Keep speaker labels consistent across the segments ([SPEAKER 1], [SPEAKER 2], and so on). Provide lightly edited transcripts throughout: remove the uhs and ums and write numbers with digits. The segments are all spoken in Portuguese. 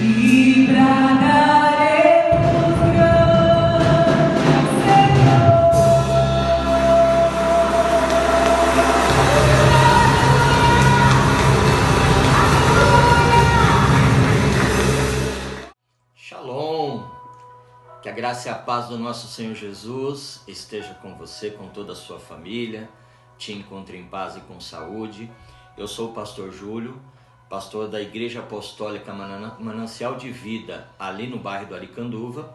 [SPEAKER 1] e bradaremos grande ao Senhor.
[SPEAKER 2] Shalom! Que a graça e a paz do nosso Senhor Jesus esteja com você, com toda a sua família, te encontre em paz e com saúde. Eu sou o pastor Júlio, pastor da Igreja Apostólica Manancial de Vida, ali no bairro do Aricanduva,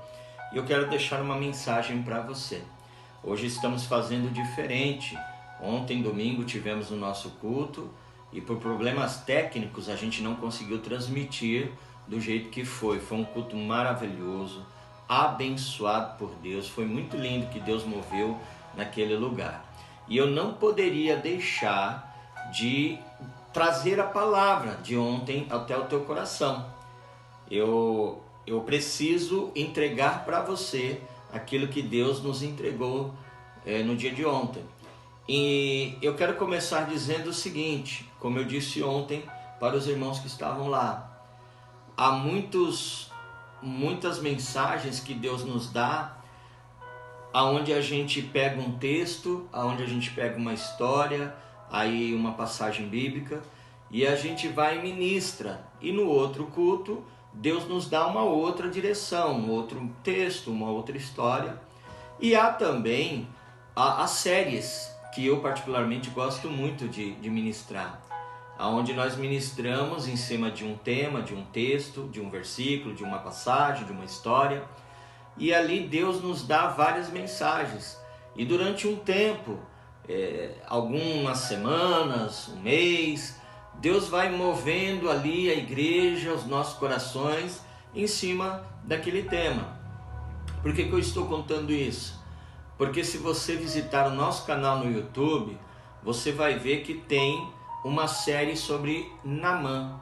[SPEAKER 2] e eu quero deixar uma mensagem para você. Hoje estamos fazendo diferente. Ontem, domingo, tivemos o nosso culto e por problemas técnicos a gente não conseguiu transmitir do jeito que foi. Foi um culto maravilhoso, abençoado por Deus, foi muito lindo que Deus moveu naquele lugar. E eu não poderia deixar de trazer a palavra de ontem até o teu coração. Eu preciso entregar para você aquilo que Deus nos entregou no dia de ontem. E eu quero começar dizendo o seguinte, como eu disse ontem para os irmãos que estavam lá. Há muitas mensagens que Deus nos dá, aonde a gente pega um texto, aonde a gente pega uma história, aí uma passagem bíblica, e a gente vai e ministra. E no outro culto, Deus nos dá uma outra direção, um outro texto, uma outra história. E há também as séries, que eu particularmente gosto muito de ministrar, onde nós ministramos em cima de um tema, de um texto, de um versículo, de uma passagem, de uma história. E ali Deus nos dá várias mensagens. E durante um tempo, algumas semanas, um mês, Deus vai movendo ali a igreja, os nossos corações, em cima daquele tema. Por que eu estou contando isso? Porque se você visitar o nosso canal no YouTube, você vai ver que tem uma série sobre Naamã.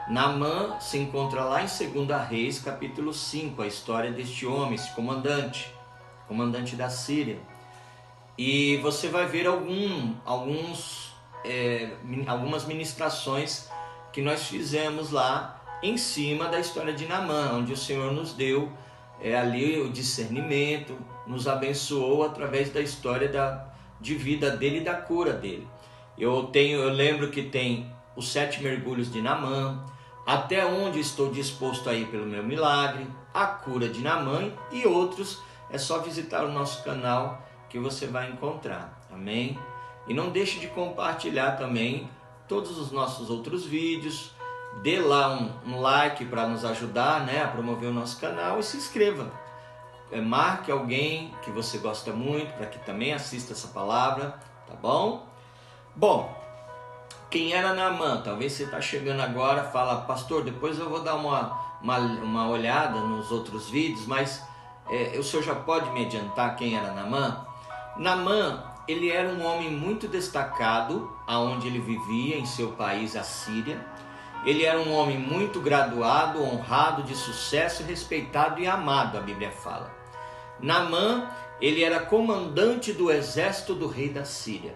[SPEAKER 2] Naamã se encontra lá em 2 Reis, capítulo 5, a história deste homem, esse comandante da Síria. E você vai ver algumas ministrações que nós fizemos lá em cima da história de Naamã, onde o Senhor nos deu ali o discernimento, nos abençoou através da história de vida dele e da cura dele. Eu lembro que tem os 7 mergulhos de Naamã, até onde estou disposto a ir pelo meu milagre, a cura de Naamã e outros. É só visitar o nosso canal que você vai encontrar, amém? E não deixe de compartilhar também todos os nossos outros vídeos, dê lá um like para nos ajudar, a promover o nosso canal e se inscreva. Marque alguém que você gosta muito para que também assista essa palavra, tá bom? Bom, quem era Naamã? Talvez você está chegando agora, fala, pastor, depois eu vou dar uma olhada nos outros vídeos, mas o senhor já pode me adiantar quem era Naamã? Naamã, ele era um homem muito destacado, aonde ele vivia, em seu país, a Síria. Ele era um homem muito graduado, honrado, de sucesso, respeitado e amado, a Bíblia fala. Naamã, ele era comandante do exército do rei da Síria.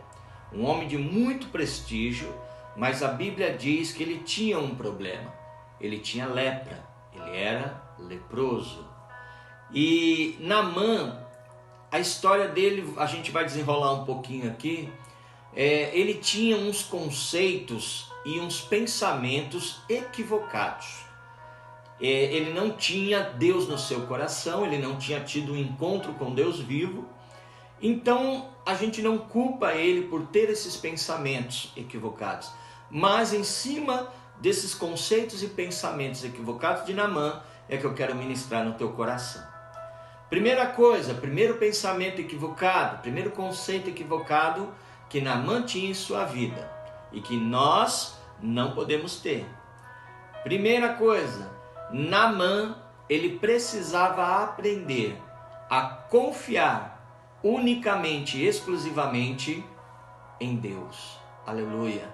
[SPEAKER 2] Um homem de muito prestígio, mas a Bíblia diz que ele tinha um problema. Ele tinha lepra, ele era leproso. E Naamã, a história dele, a gente vai desenrolar um pouquinho aqui. Ele tinha uns conceitos e uns pensamentos equivocados. Ele não tinha Deus no seu coração, ele não tinha tido um encontro com Deus vivo. Então a gente não culpa ele por ter esses pensamentos equivocados, mas em cima desses conceitos e pensamentos equivocados de Naamã é que eu quero ministrar no teu coração. Primeira coisa, primeiro pensamento equivocado, primeiro conceito equivocado que Naamã tinha em sua vida e que nós não podemos ter. Primeira coisa, Naamã, ele precisava aprender a confiar unicamente, exclusivamente em Deus. Aleluia.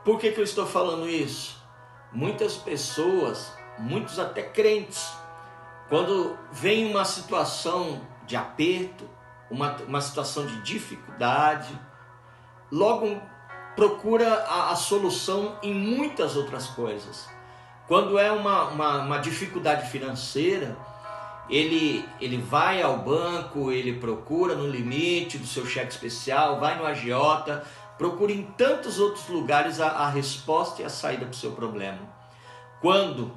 [SPEAKER 2] Por que eu estou falando isso? Muitas pessoas, muitos até crentes, quando vem uma situação de aperto, uma situação de dificuldade, logo procura a solução em muitas outras coisas. Quando é uma dificuldade financeira, ele vai ao banco, ele procura no limite do seu cheque especial, vai no agiota, procura em tantos outros lugares a resposta e a saída para o seu problema. Quando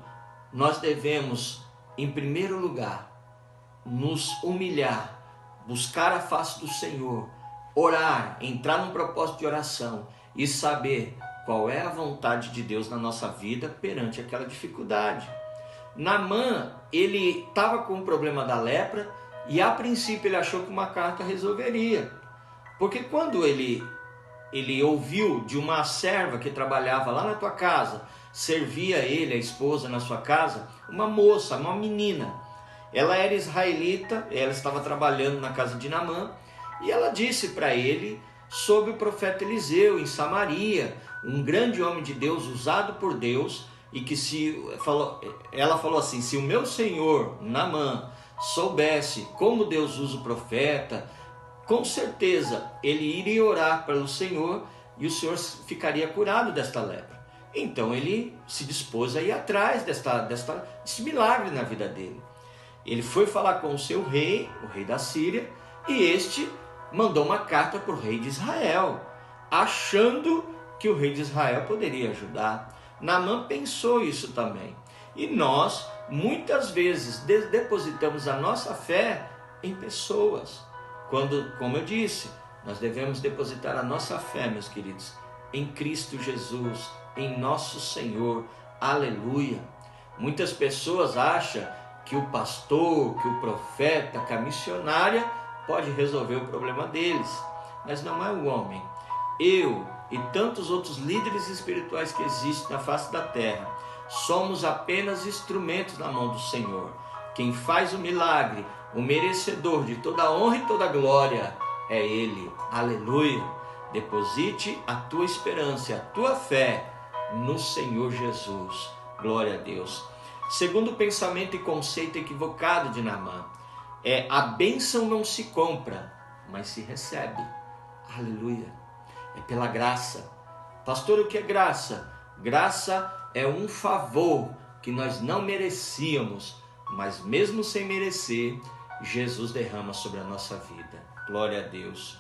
[SPEAKER 2] nós devemos, em primeiro lugar, nos humilhar, buscar a face do Senhor, orar, entrar num propósito de oração e saber qual é a vontade de Deus na nossa vida perante aquela dificuldade. Naamã, ele estava com o problema da lepra e a princípio ele achou que uma carta resolveria. Porque quando ele ouviu de uma serva que trabalhava lá na tua casa, servia ele, a esposa, na sua casa, uma moça, uma menina. Ela era israelita, ela estava trabalhando na casa de Naamã e ela disse para ele sobre o profeta Eliseu em Samaria, um grande homem de Deus usado por Deus, e que ela falou assim: se o meu senhor Naamã soubesse como Deus usa o profeta, com certeza ele iria orar pelo Senhor e o Senhor ficaria curado desta lepra. Então ele se dispôs a ir atrás desse milagre na vida dele. Ele foi falar com o seu rei, o rei da Síria, e este mandou uma carta para o rei de Israel, achando que o rei de Israel poderia ajudar. Naamã pensou isso também. E nós, muitas vezes, depositamos a nossa fé em pessoas. Quando, como eu disse, nós devemos depositar a nossa fé, meus queridos, em Cristo Jesus, em nosso Senhor. Aleluia! Muitas pessoas acham que o pastor, que o profeta, que a missionária pode resolver o problema deles, mas não é o homem. Eu e tantos outros líderes espirituais que existem na face da terra somos apenas instrumentos na mão do Senhor. Quem faz o milagre, o merecedor de toda a honra e toda a glória é Ele. Aleluia! Deposite a tua esperança, a tua fé no Senhor Jesus. Glória a Deus. Segundo pensamento e conceito equivocado de Naamã, a bênção não se compra, mas se recebe. Aleluia! É pela graça. Pastor, o que é graça? Graça é um favor que nós não merecíamos, mas mesmo sem merecer, Jesus derrama sobre a nossa vida. Glória a Deus.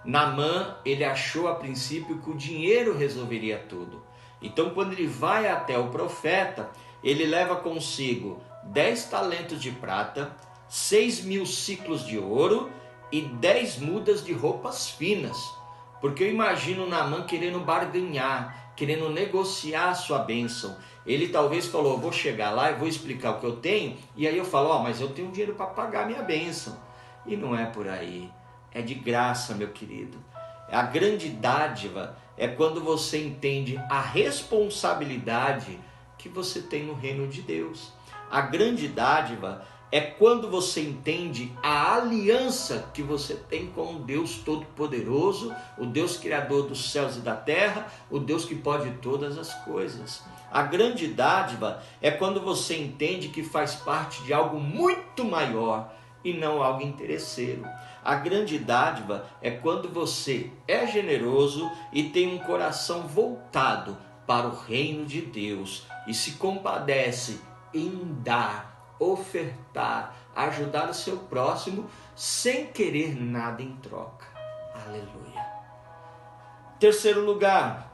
[SPEAKER 2] Naamã, ele achou a princípio que o dinheiro resolveria tudo. Então, quando ele vai até o profeta, ele leva consigo 10 talentos de prata, 6.000 ciclos de ouro e 10 mudas de roupas finas. Porque eu imagino Naamã querendo barganhar, querendo negociar a sua bênção. Ele talvez falou: vou chegar lá e vou explicar o que eu tenho, e aí eu falo: mas eu tenho dinheiro para pagar a minha bênção. E não é por aí, é de graça, meu querido. A grande dádiva é quando você entende a responsabilidade que você tem no reino de Deus. A grande dádiva é quando você entende a aliança que você tem com o Deus Todo-Poderoso, o Deus Criador dos céus e da terra, o Deus que pode todas as coisas. A grande dádiva é quando você entende que faz parte de algo muito maior e não algo interesseiro. A grande dádiva é quando você é generoso e tem um coração voltado para o reino de Deus e se compadece em dar, ofertar, ajudar o seu próximo sem querer nada em troca. Aleluia. Terceiro lugar,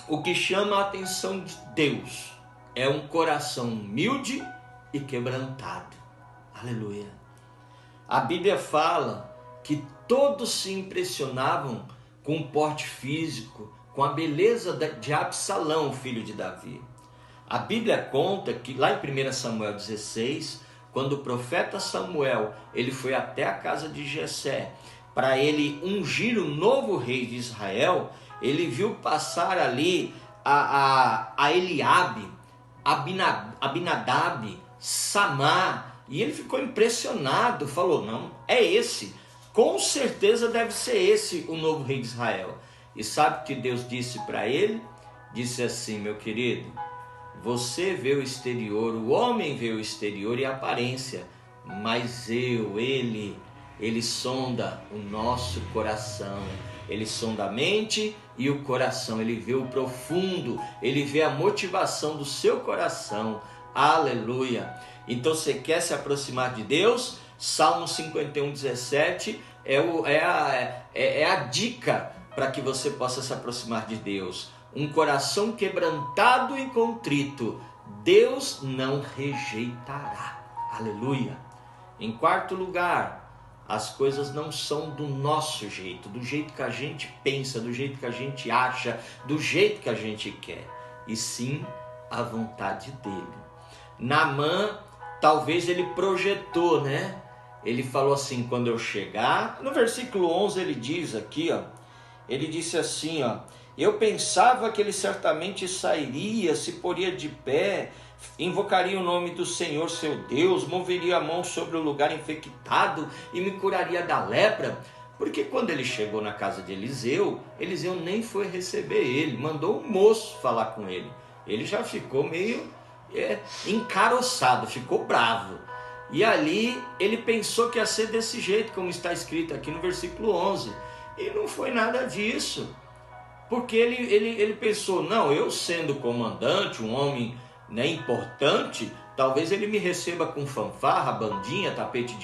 [SPEAKER 2] o que chama a atenção de Deus é um coração humilde e quebrantado. Aleluia. A Bíblia fala que todos se impressionavam com o porte físico, com a beleza de Absalão, filho de Davi. A Bíblia conta que lá em 1 Samuel 16, quando o profeta Samuel ele foi até a casa de Jessé para ele ungir o novo rei de Israel, ele viu passar ali a Eliabe, Abinadab, Samar, e ele ficou impressionado, falou: não, é esse, com certeza deve ser esse o novo rei de Israel. E sabe o que Deus disse para ele? Disse assim: meu querido, você vê o exterior, o homem vê o exterior e a aparência, mas ele sonda o nosso coração, ele sonda a mente e o coração, ele vê o profundo, ele vê a motivação do seu coração. Aleluia! Então você quer se aproximar de Deus? Salmo 51:17 é a dica para que você possa se aproximar de Deus. Um coração quebrantado e contrito, Deus não rejeitará. Aleluia! Em quarto lugar, as coisas não são do nosso jeito, do jeito que a gente pensa, do jeito que a gente acha, do jeito que a gente quer, e sim a vontade dele. Naamã, talvez ele projetou, né? Ele falou assim, quando eu chegar, no versículo 11 ele diz aqui, ó, ele disse assim, ó, eu pensava que ele certamente sairia, se poria de pé, invocaria o nome do Senhor seu Deus, moveria a mão sobre o lugar infectado e me curaria da lepra. Porque quando ele chegou na casa de Eliseu, Eliseu nem foi receber ele, mandou um moço falar com ele. Ele já ficou meio encaroçado, ficou bravo. E ali ele pensou que ia ser desse jeito, como está escrito aqui no versículo 11. E não foi nada disso. Porque ele pensou, não, eu sendo comandante, um homem, né, importante, talvez ele me receba com fanfarra, bandinha, tapete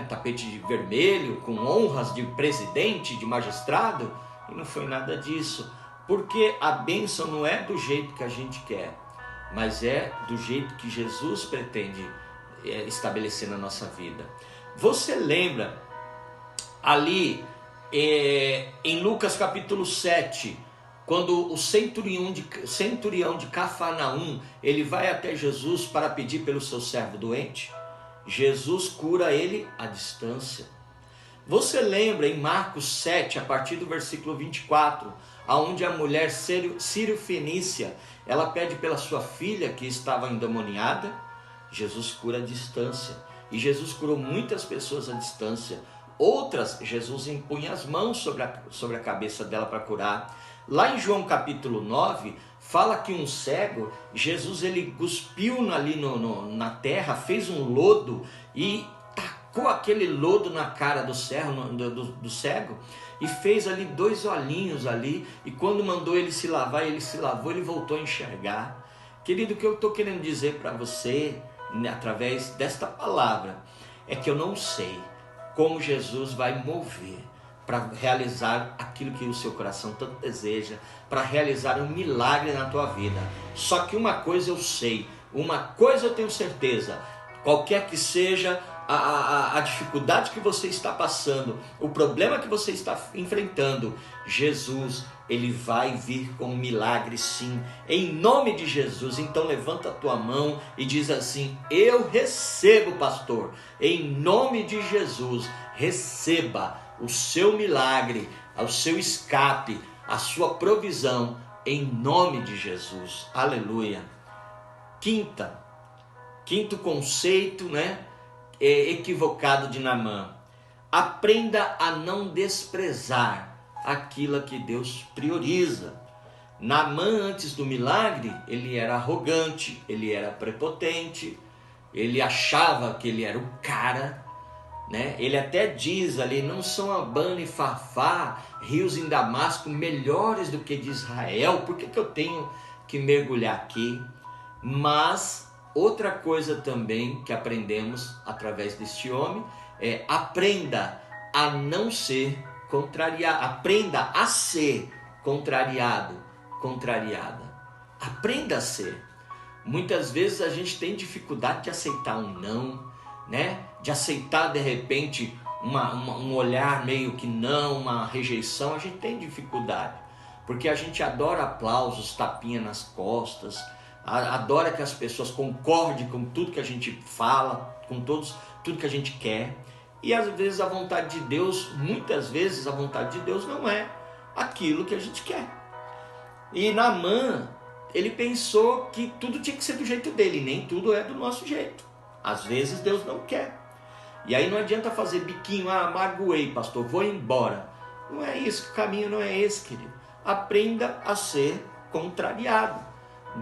[SPEAKER 2] tapete de vermelho, com honras de presidente, de magistrado. E não foi nada disso. Porque a bênção não é do jeito que a gente quer, mas é do jeito que Jesus pretende estabelecer na nossa vida. Você lembra ali em Lucas capítulo 7, quando o centurião de Cafarnaum, ele vai até Jesus para pedir pelo seu servo doente? Jesus cura ele à distância. Você lembra em Marcos 7, a partir do versículo 24, aonde a mulher sírio-fenícia, ela pede pela sua filha que estava endemoniada? Jesus cura à distância. E Jesus curou muitas pessoas à distância. Outras, Jesus impunha as mãos sobre a cabeça dela para curar. Lá em João capítulo 9, fala que um cego, Jesus ele cuspiu ali na terra, fez um lodo e tacou aquele lodo na cara do cego e fez ali 2 olhinhos ali, e quando mandou ele se lavar, ele se lavou, ele voltou a enxergar. Querido, o que eu estou querendo dizer para você, através desta palavra, é que eu não sei como Jesus vai mover para realizar aquilo que o seu coração tanto deseja, para realizar um milagre na tua vida. Só que uma coisa eu sei, uma coisa eu tenho certeza, qualquer que seja a dificuldade que você está passando, o problema que você está enfrentando, Jesus, ele vai vir com um milagre sim, em nome de Jesus. Então levanta a tua mão e diz assim: eu recebo, pastor, em nome de Jesus. Receba o seu milagre, o seu escape, a sua provisão, em nome de Jesus. Aleluia. Quinto conceito, né, equivocado de Naamã: aprenda a não desprezar aquilo que Deus prioriza. Naamã, antes do milagre, ele era arrogante, ele era prepotente, ele achava que ele era o cara, né? Ele até diz ali: não são Abana e Farfá, rios em Damasco, melhores do que de Israel? Por que eu tenho que mergulhar aqui? Mas outra coisa também que aprendemos através deste homem é: aprenda a não ser contrariado, aprenda a ser contrariada. Aprenda a ser. Muitas vezes a gente tem dificuldade de aceitar um não, né? De aceitar de repente um olhar meio que não, uma rejeição. A gente tem dificuldade, porque a gente adora aplausos, tapinha nas costas, adora que as pessoas concordem com tudo que a gente fala, com tudo que a gente quer. E às vezes a vontade de Deus, muitas vezes a vontade de Deus não é aquilo que a gente quer. E Naamã, ele pensou que tudo tinha que ser do jeito dele, nem tudo é do nosso jeito. Às vezes Deus não quer. E aí não adianta fazer biquinho: magoei, pastor, vou embora. Não é isso, o caminho não é esse, querido. Aprenda a ser contrariado.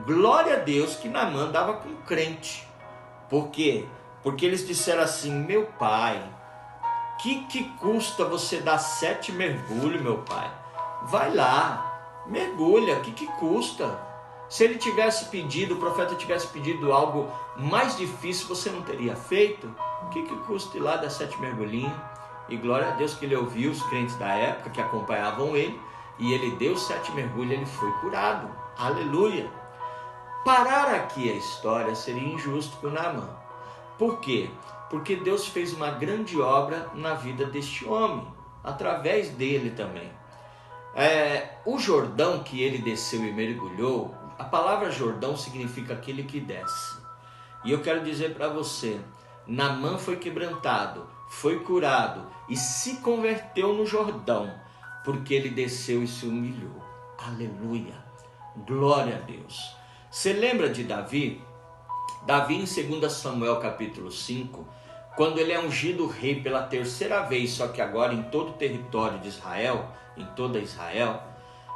[SPEAKER 2] Glória a Deus que Naamã andava com crente. Por quê? Porque eles disseram assim: meu pai, que custa você dar 7 mergulhos, meu pai? vai lá, mergulha, o que custa? Se ele tivesse pedido, o profeta tivesse pedido algo mais difícil, você não teria feito? O que custa ir lá dar 7 mergulhinhos? E glória a Deus que ele ouviu os crentes da época que acompanhavam ele, e ele deu 7 mergulhos, ele foi curado. Aleluia! Parar aqui a história seria injusto com Naamã. Por quê? Porque Deus fez uma grande obra na vida deste homem, através dele também. O Jordão que ele desceu e mergulhou, a palavra Jordão significa aquele que desce. E eu quero dizer para você, Naamã foi quebrantado, foi curado e se converteu no Jordão, porque ele desceu e se humilhou. Aleluia! Glória a Deus! Você lembra de Davi? Davi em 2 Samuel capítulo 5, quando ele é ungido rei pela 3ª vez, só que agora em todo o território de Israel, em toda Israel,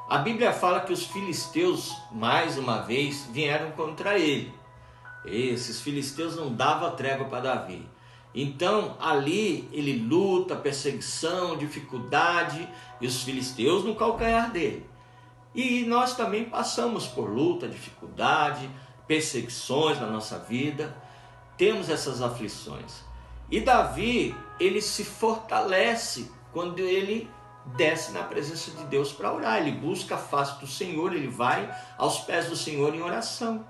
[SPEAKER 2] a Bíblia fala que os filisteus, mais uma vez, vieram contra ele. Esses filisteus não davam trégua para Davi. Então, ali ele luta, perseguição, dificuldade, e os filisteus no calcanhar dele. E nós também passamos por luta, dificuldade, perseguições na nossa vida, temos essas aflições. E Davi, ele se fortalece quando ele desce na presença de Deus para orar, ele busca a face do Senhor, ele vai aos pés do Senhor em oração.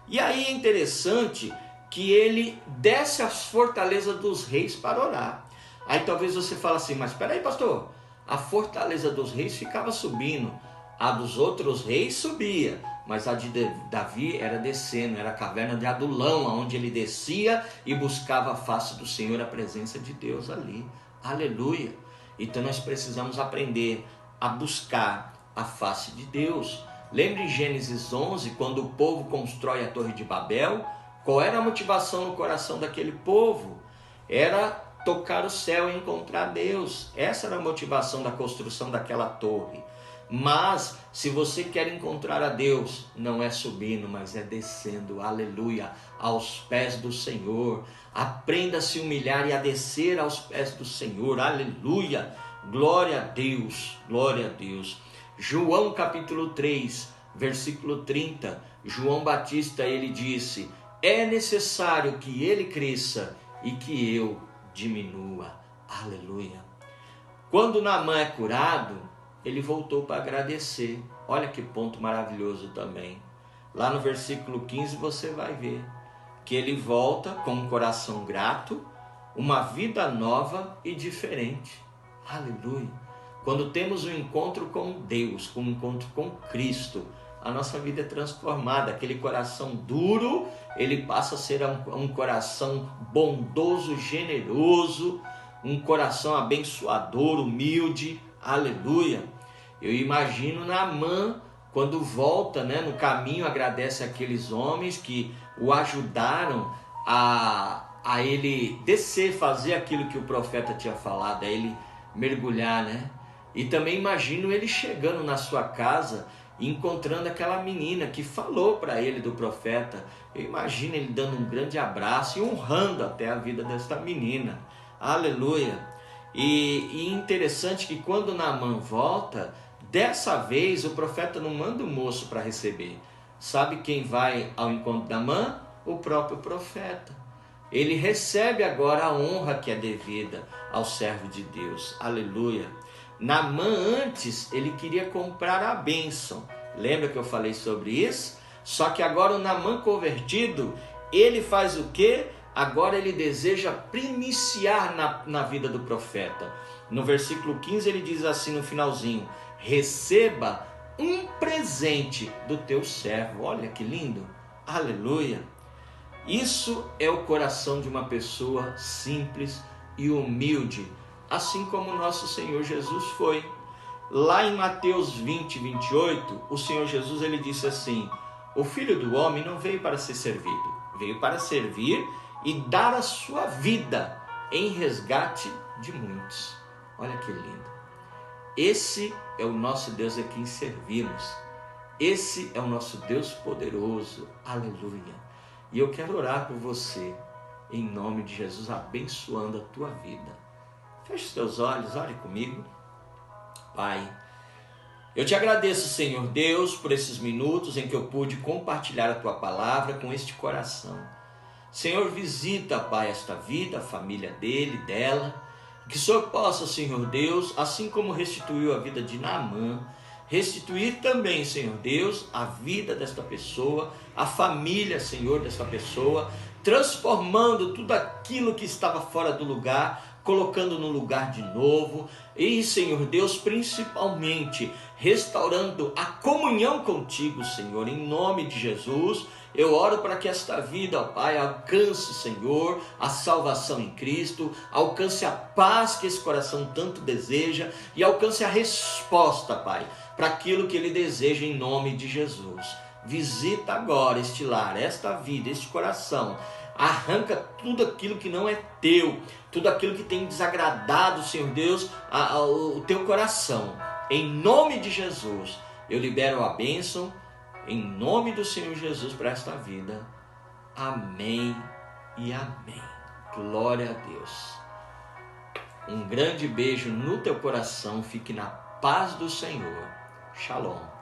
[SPEAKER 2] E aí é interessante que ele desce às fortalezas dos reis para orar. Aí talvez você fale assim, mas espera aí, pastor, a fortaleza dos reis ficava subindo, a dos outros reis subia, mas a de Davi era descendo, era a caverna de Adulão, onde ele descia e buscava a face do Senhor, a presença de Deus ali. Aleluia! Então nós precisamos aprender a buscar a face de Deus. Lembre em Gênesis 11, quando o povo constrói a Torre de Babel, qual era a motivação no coração daquele povo? Era tocar o céu e encontrar Deus. Essa era a motivação da construção daquela torre. Mas, se você quer encontrar a Deus, não é subindo, mas é descendo, aleluia, aos pés do Senhor. Aprenda a se humilhar e a descer aos pés do Senhor, aleluia, glória a Deus, glória a Deus. João capítulo 3, versículo 30, João Batista, ele disse, é necessário que ele cresça e que eu diminua, aleluia. Quando Naamã é curado, ele voltou para agradecer. Olha que ponto maravilhoso também. Lá no versículo 15 você vai ver que ele volta com um coração grato, uma vida nova e diferente. Aleluia. Quando temos um encontro com Deus, um encontro com Cristo, a nossa vida é transformada. Aquele coração duro, ele passa a ser um coração bondoso, generoso, um coração abençoador, humilde. Aleluia. Eu imagino Naamã quando volta, no caminho, agradece aqueles homens que o ajudaram a ele descer, fazer aquilo que o profeta tinha falado, a ele mergulhar, E também imagino ele chegando na sua casa e encontrando aquela menina que falou para ele do profeta. Eu imagino ele dando um grande abraço e honrando até a vida desta menina. Aleluia. E interessante que quando Naamã volta, dessa vez o profeta não manda o moço para receber. Sabe quem vai ao encontro de Naamã? O próprio profeta. Ele recebe agora a honra que é devida ao servo de Deus. Aleluia. Naamã antes, ele queria comprar a bênção. Lembra que eu falei sobre isso? Só que agora o Naamã convertido, ele faz o quê? Agora ele deseja primiciar na vida do profeta. No versículo 15 ele diz assim no finalzinho, receba um presente do teu servo. Olha que lindo, aleluia. Isso é o coração de uma pessoa simples e humilde, assim como o nosso Senhor Jesus foi. Lá em Mateus 20, 28, o Senhor Jesus ele disse assim, o Filho do Homem não veio para ser servido, veio para servir e dar a sua vida em resgate de muitos. Olha que lindo. Esse é o nosso Deus a quem servimos. Esse é o nosso Deus poderoso. Aleluia. E eu quero orar por você, em nome de Jesus, abençoando a tua vida. Feche os teus olhos, ore comigo. Pai, Eu te agradeço, Senhor Deus, por esses minutos em que eu pude compartilhar a tua palavra com este coração. Senhor, visita, Pai, esta vida, a família dele, dela. Que o Senhor possa, Senhor Deus, assim como restituiu a vida de Naamã, restituir também, Senhor Deus, a vida desta pessoa, a família, Senhor, desta pessoa, transformando tudo aquilo que estava fora do lugar, colocando no lugar de novo. E, Senhor Deus, principalmente restaurando a comunhão contigo, Senhor, em nome de Jesus. Eu oro para que esta vida, ó Pai, alcance, Senhor, a salvação em Cristo, alcance a paz que esse coração tanto deseja e alcance a resposta, Pai, para aquilo que ele deseja em nome de Jesus. Visita agora este lar, esta vida, este coração. Arranca tudo aquilo que não é teu, tudo aquilo que tem desagradado, Senhor Deus, o teu coração. Em nome de Jesus, eu libero a bênção, em nome do Senhor Jesus, para esta vida. Amém e amém. Glória a Deus. Um grande beijo no teu coração. Fique na paz do Senhor. Shalom.